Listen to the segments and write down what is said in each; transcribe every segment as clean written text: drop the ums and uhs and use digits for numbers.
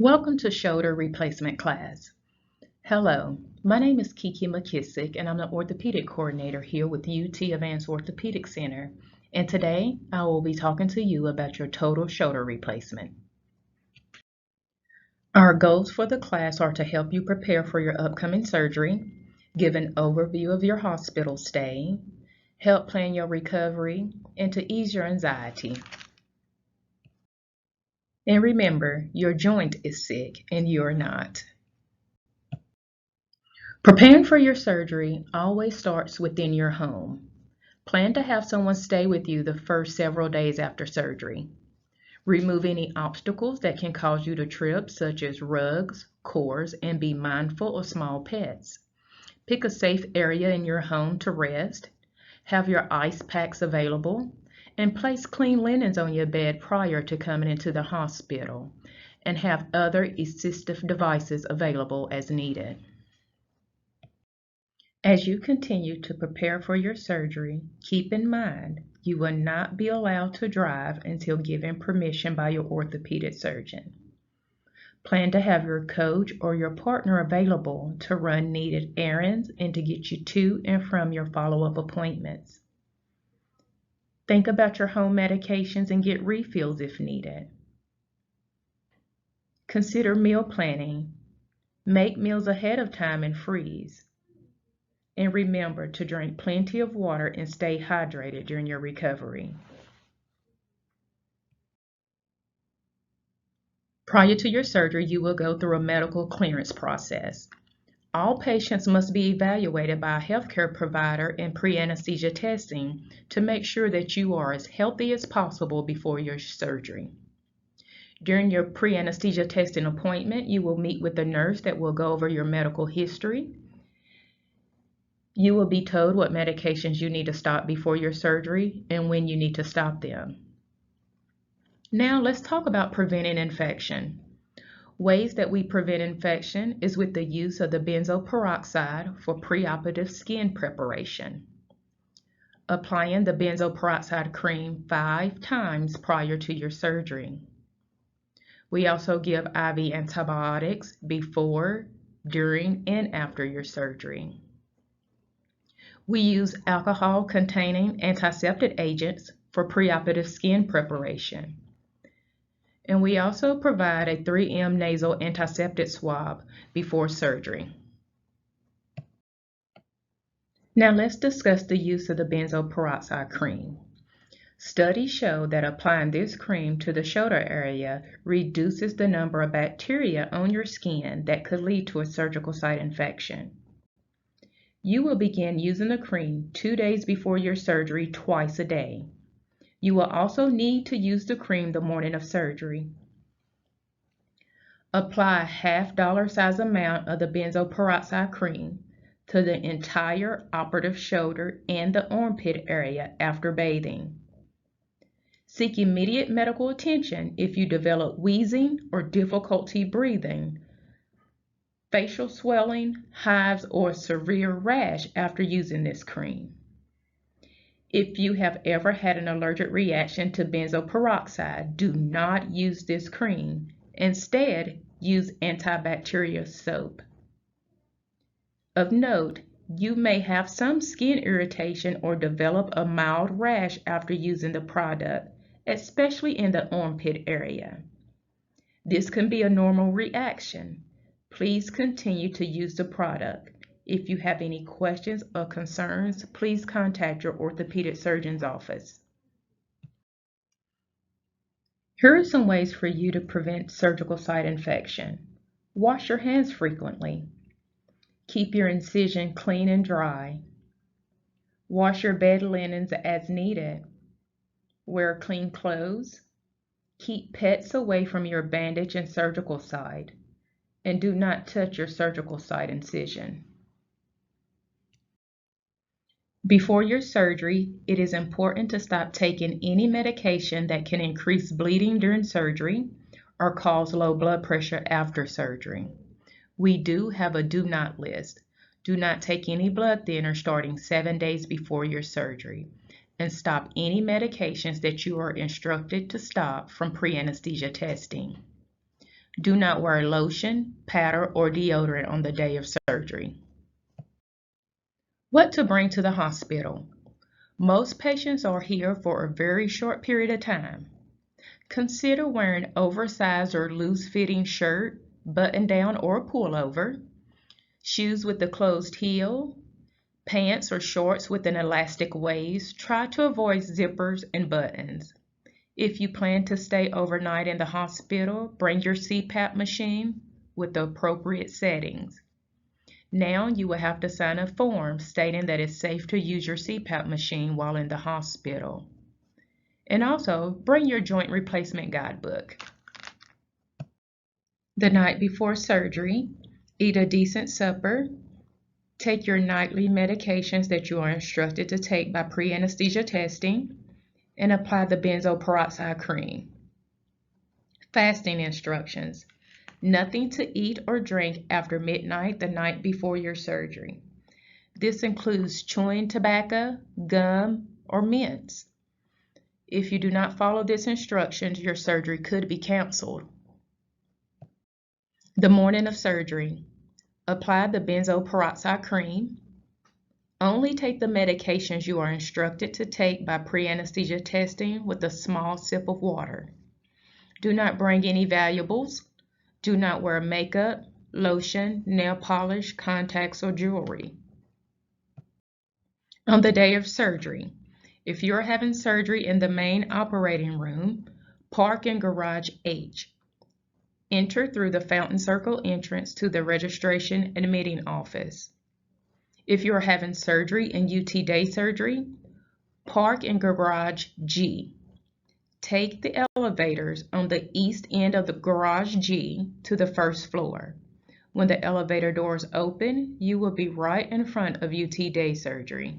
Welcome to shoulder replacement class. Hello, my name is Kiki McKissick and I'm the orthopedic coordinator here with UT Advanced Orthopedic Center. And today I will be talking to you about your total shoulder replacement. Our goals for the class are to help you prepare for your upcoming surgery, give an overview of your hospital stay, help plan your recovery, and to ease your anxiety. And remember, your joint is sick and you're not. Preparing for your surgery always starts within your home. Plan to have someone stay with you the first several days after surgery. Remove any obstacles that can cause you to trip, such as rugs, cords, and be mindful of small pets. Pick a safe area in your home to rest. Have your ice packs available, and place clean linens on your bed prior to coming into the hospital, and have other assistive devices available as needed. As you continue to prepare for your surgery, keep in mind you will not be allowed to drive until given permission by your orthopedic surgeon. Plan to have your coach or your partner available to run needed errands and to get you to and from your follow-up appointments. Think about your home medications and get refills if needed. Consider meal planning. Make meals ahead of time and freeze. And remember to drink plenty of water and stay hydrated during your recovery. Prior to your surgery, you will go through a medical clearance process. All patients must be evaluated by a healthcare provider and pre-anesthesia testing to make sure that you are as healthy as possible before your surgery. During your pre-anesthesia testing appointment, you will meet with a nurse that will go over your medical history. You will be told what medications you need to stop before your surgery and when you need to stop them. Now let's talk about preventing infection. Ways that we prevent infection is with the use of the benzoyl peroxide for preoperative skin preparation. Applying the benzoyl peroxide cream 5 times prior to your surgery. We also give IV antibiotics before, during, and after your surgery. We use alcohol-containing antiseptic agents for preoperative skin preparation. And we also provide a 3M nasal antiseptic swab before surgery. Now let's discuss the use of the benzoyl peroxide cream. Studies show that applying this cream to the shoulder area reduces the number of bacteria on your skin that could lead to a surgical site infection. You will begin using the cream 2 days before your surgery twice a day. You will also need to use the cream the morning of surgery. Apply a half dollar size amount of the benzoyl peroxide cream to the entire operative shoulder and the armpit area after bathing. Seek immediate medical attention if you develop wheezing or difficulty breathing, facial swelling, hives, or severe rash after using this cream. If you have ever had an allergic reaction to benzoyl peroxide, do not use this cream. Instead, use antibacterial soap. Of note, you may have some skin irritation or develop a mild rash after using the product, especially in the armpit area. This can be a normal reaction. Please continue to use the product. If you have any questions or concerns, please contact your orthopedic surgeon's office. Here are some ways for you to prevent surgical site infection. Wash your hands frequently. Keep your incision clean and dry. Wash your bed linens as needed. Wear clean clothes. Keep pets away from your bandage and surgical site. And do not touch your surgical site incision. Before your surgery, it is important to stop taking any medication that can increase bleeding during surgery or cause low blood pressure after surgery. We do have a do not list. Do not take any blood thinner starting 7 days before your surgery, and stop any medications that you are instructed to stop from pre-anesthesia testing. Do not wear lotion, powder, or deodorant on the day of surgery. What to bring to the hospital? Most patients are here for a very short period of time. Consider wearing oversized or loose-fitting shirt, button-down or pullover, shoes with a closed heel, pants or shorts with an elastic waist. Try to avoid zippers and buttons. If you plan to stay overnight in the hospital, bring your CPAP machine with the appropriate settings. Now you will have to sign a form stating that it's safe to use your CPAP machine while in the hospital. And also, bring your joint replacement guidebook. The night before surgery, eat a decent supper. Take your nightly medications that you are instructed to take by pre-anesthesia testing, and apply the benzoyl peroxide cream. Fasting instructions. Nothing to eat or drink after midnight the night before your surgery. This includes chewing tobacco, gum, or mints. If you do not follow these instructions, your surgery could be canceled. The morning of surgery. Apply the benzoyl peroxide cream. Only take the medications you are instructed to take by pre-anesthesia testing with a small sip of water. Do not bring any valuables. Do not wear makeup, lotion, nail polish, contacts, or jewelry. On the day of surgery, if you are having surgery in the main operating room, park in garage H. Enter through the fountain circle entrance to the registration admitting office. If you are having surgery in UT day surgery, park in garage G. Take the elevators on the east end of the garage G to the first floor. When the elevator doors open, you will be right in front of UT day surgery.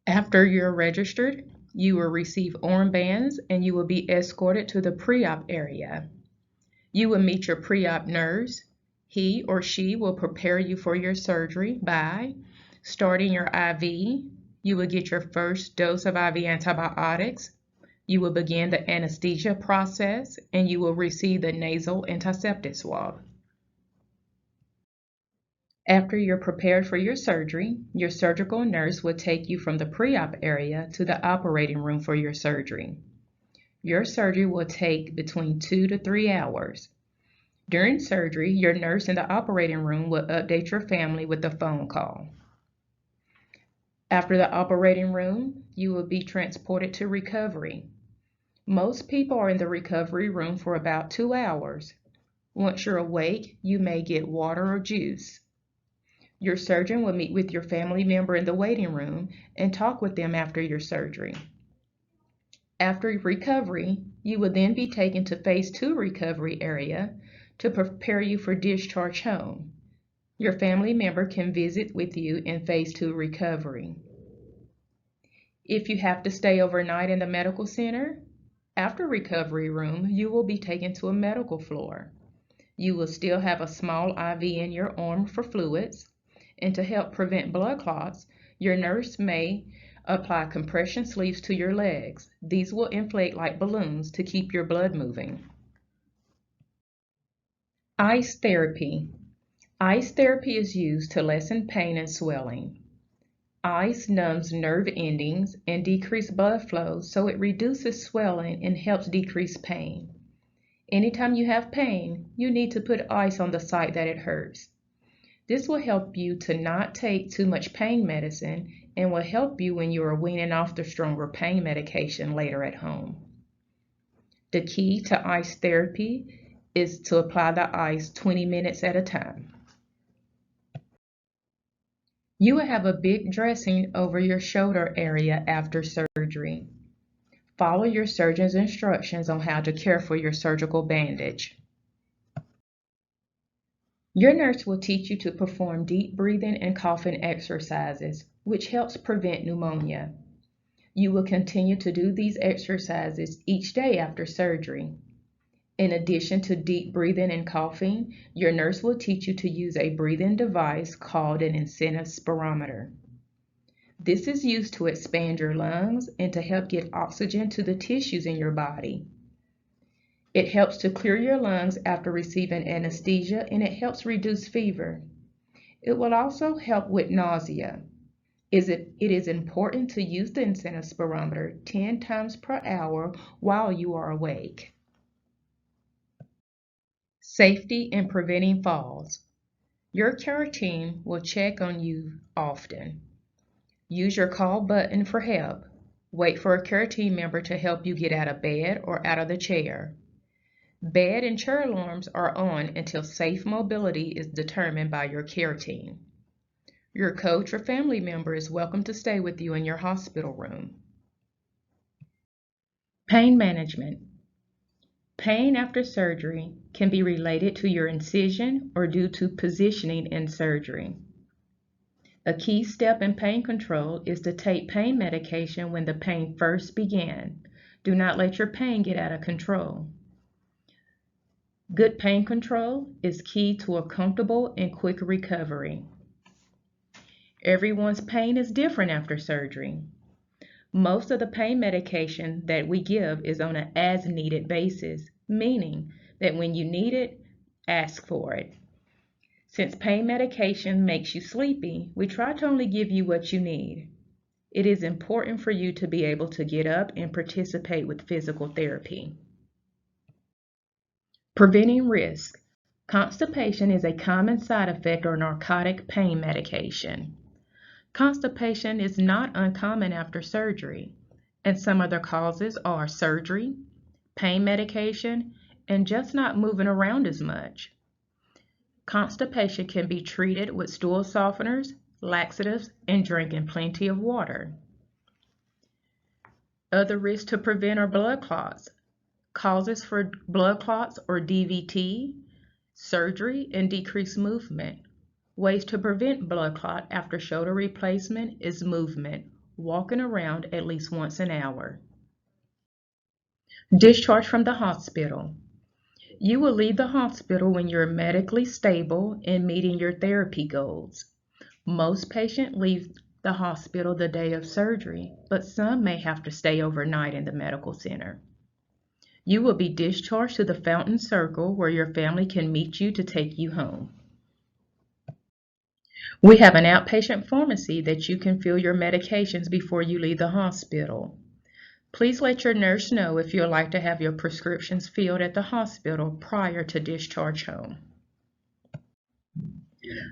After you're registered, you will receive armbands and you will be escorted to the pre-op area. You will meet your pre-op nurse. He or she will prepare you for your surgery by starting your IV. You will get your first dose of IV antibiotics. You will begin the anesthesia process, and you will receive the nasal antiseptic swab. After you're prepared for your surgery, your surgical nurse will take you from the pre-op area to the operating room for your surgery. Your surgery will take between 2 to 3 hours. During surgery, your nurse in the operating room will update your family with a phone call. After the operating room, you will be transported to recovery. Most people are in the recovery room for about 2 hours. Once you're awake, you may get water or juice. Your surgeon will meet with your family member in the waiting room and talk with them after your surgery. After recovery, you will then be taken to phase 2 recovery area to prepare you for discharge home. Your family member can visit with you in phase 2 recovery. If you have to stay overnight in the medical center, after recovery room, you will be taken to a medical floor. You will still have a small IV in your arm for fluids, and to help prevent blood clots, your nurse may apply compression sleeves to your legs. These will inflate like balloons to keep your blood moving. Ice therapy. Ice therapy is used to lessen pain and swelling. Ice numbs nerve endings and decreases blood flow, so it reduces swelling and helps decrease pain. Anytime you have pain, you need to put ice on the site that it hurts. This will help you to not take too much pain medicine and will help you when you are weaning off the stronger pain medication later at home. The key to ice therapy is to apply the ice 20 minutes at a time. You will have a big dressing over your shoulder area after surgery. Follow your surgeon's instructions on how to care for your surgical bandage. Your nurse will teach you to perform deep breathing and coughing exercises, which helps prevent pneumonia. You will continue to do these exercises each day after surgery. In addition to deep breathing and coughing, your nurse will teach you to use a breathing device called an incentive spirometer. This is used to expand your lungs and to help get oxygen to the tissues in your body. It helps to clear your lungs after receiving anesthesia, and it helps reduce fever. It will also help with nausea. It is important to use the incentive spirometer 10 times per hour while you are awake. Safety in preventing falls. Your care team will check on you often. Use your call button for help. Wait for a care team member to help you get out of bed or out of the chair. Bed and chair alarms are on until safe mobility is determined by your care team. Your coach or family member is welcome to stay with you in your hospital room. Pain management. Pain after surgery can be related to your incision or due to positioning in surgery. A key step in pain control is to take pain medication when the pain first began. Do not let your pain get out of control. Good pain control is key to a comfortable and quick recovery. Everyone's pain is different after surgery. Most of the pain medication that we give is on an as-needed basis, meaning that when you need it, ask for it. Since pain medication makes you sleepy, we try to only give you what you need. It is important for you to be able to get up and participate with physical therapy. Preventing risk. Constipation is a common side effect of narcotic pain medication. Constipation is not uncommon after surgery, and some other causes are surgery, pain medication, and just not moving around as much. Constipation can be treated with stool softeners, laxatives, and drinking plenty of water. Other risks to prevent are blood clots. Causes for blood clots are DVT, surgery, and decreased movement. Ways to prevent blood clot after shoulder replacement is movement, walking around at least once an hour. Discharge from the hospital. You will leave the hospital when you're medically stable and meeting your therapy goals. Most patients leave the hospital the day of surgery, but some may have to stay overnight in the medical center. You will be discharged to the Fountain Circle where your family can meet you to take you home. We have an outpatient pharmacy that you can fill your medications before you leave the hospital. Please let your nurse know if you would like to have your prescriptions filled at the hospital prior to discharge home.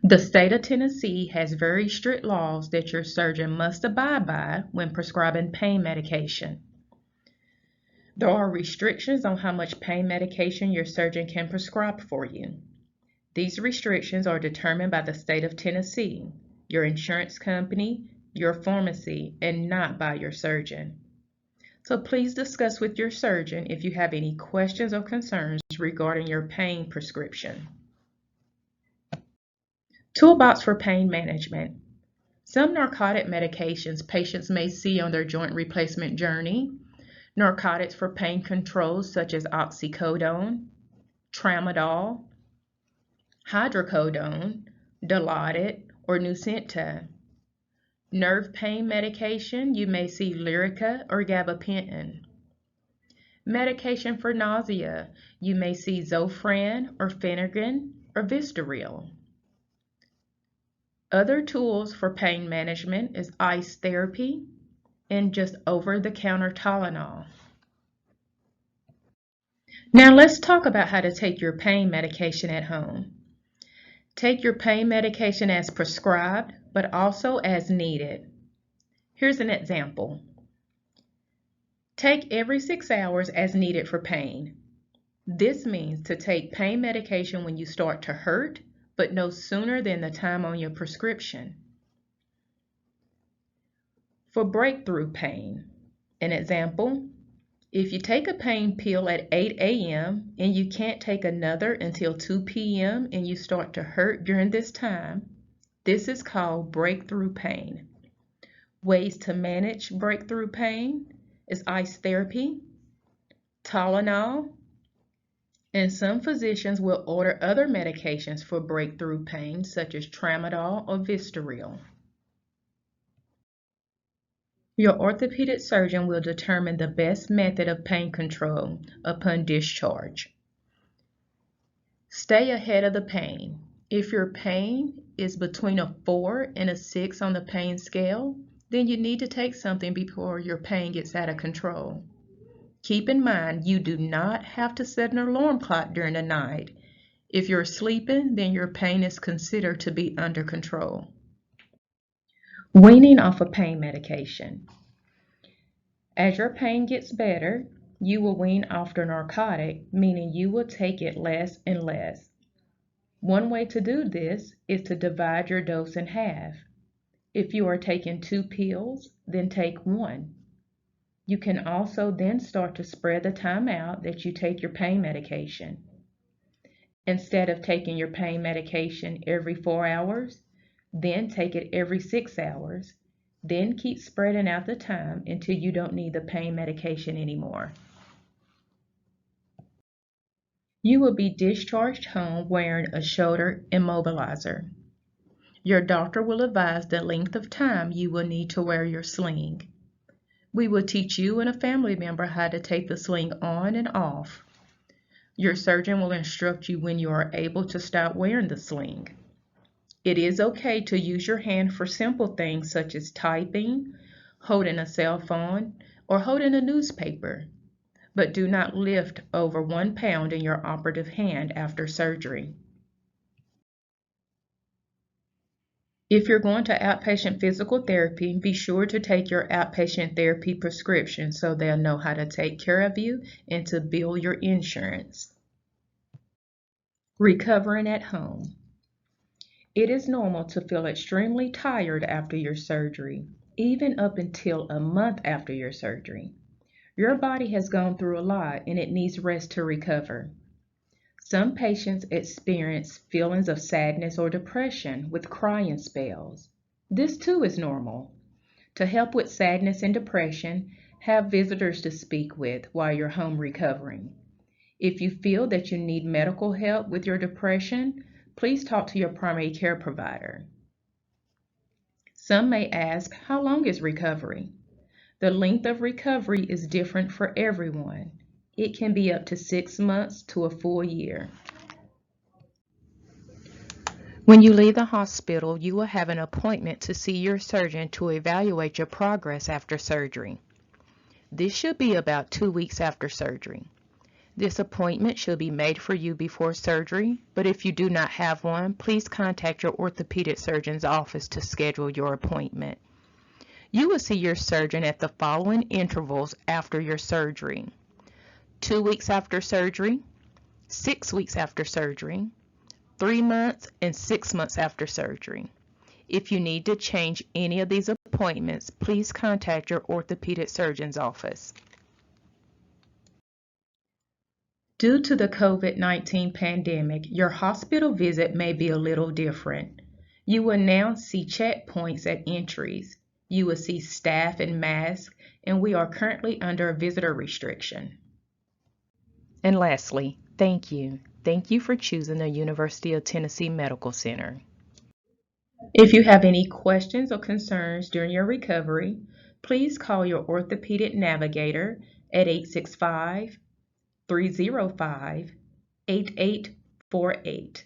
The state of Tennessee has very strict laws that your surgeon must abide by when prescribing pain medication. There are restrictions on how much pain medication your surgeon can prescribe for you. These restrictions are determined by the state of Tennessee, your insurance company, your pharmacy, and not by your surgeon. So please discuss with your surgeon if you have any questions or concerns regarding your pain prescription. Toolbox for pain management. Some narcotic medications patients may see on their joint replacement journey. Narcotics for pain control such as oxycodone, tramadol, hydrocodone, Dilaudid, or Nucynta. Nerve pain medication, you may see Lyrica or gabapentin. Medication for nausea, you may see Zofran or Phenergan or Vistaril. Other tools for pain management is ice therapy and just over-the-counter Tylenol. Now let's talk about how to take your pain medication at home. Take your pain medication as prescribed, but also as needed. Here's an example. Take every 6 hours as needed for pain. This means to take pain medication when you start to hurt, but no sooner than the time on your prescription. For breakthrough pain, an example, if you take a pain pill at 8 a.m. and you can't take another until 2 p.m. and you start to hurt during this time, this is called breakthrough pain. Ways to manage breakthrough pain is ice therapy, Tylenol, and some physicians will order other medications for breakthrough pain such as tramadol or Vistaril. Your orthopedic surgeon will determine the best method of pain control upon discharge. Stay ahead of the pain. If your pain is between a 4 and a 6 on the pain scale, then you need to take something before your pain gets out of control. Keep in mind, you do not have to set an alarm clock during the night. If you're sleeping, then your pain is considered to be under control. Weaning off of pain medication. As your pain gets better, you will wean off the narcotic, meaning you will take it less and less. One way to do this is to divide your dose in half. If you are taking 2 pills, then take 1. You can also then start to spread the time out that you take your pain medication. Instead of taking your pain medication every 4 hours, then take it every 6 hours. Then keep spreading out the time until you don't need the pain medication anymore. You will be discharged home wearing a shoulder immobilizer. Your doctor will advise the length of time you will need to wear your sling. We will teach you and a family member how to take the sling on and off. Your surgeon will instruct you when you are able to stop wearing the sling. It is okay to use your hand for simple things such as typing, holding a cell phone, or holding a newspaper, but do not lift over 1 pound in your operative hand after surgery. If you're going to outpatient physical therapy, be sure to take your outpatient therapy prescription so they'll know how to take care of you and to bill your insurance. Recovering at home. It is normal to feel extremely tired after your surgery, even up until a month after your surgery. Your body has gone through a lot and it needs rest to recover. Some patients experience feelings of sadness or depression with crying spells. This too is normal. To help with sadness and depression, have visitors to speak with while you're home recovering. If you feel that you need medical help with your depression, please talk to your primary care provider. Some may ask, how long is recovery? The length of recovery is different for everyone. It can be up to 6 months to a full year. When you leave the hospital, you will have an appointment to see your surgeon to evaluate your progress after surgery. This should be about 2 weeks after surgery. This appointment should be made for you before surgery, but if you do not have one, please contact your orthopedic surgeon's office to schedule your appointment. You will see your surgeon at the following intervals after your surgery: 2 weeks after surgery, 6 weeks after surgery, 3 months, and 6 months after surgery. If you need to change any of these appointments, please contact your orthopedic surgeon's office. Due to the COVID-19 pandemic, your hospital visit may be a little different. You will now see checkpoints at entries. You will see staff in masks, and we are currently under a visitor restriction. And lastly, thank you. Thank you for choosing the University of Tennessee Medical Center. If you have any questions or concerns during your recovery, please call your orthopedic navigator at 865-305-8848.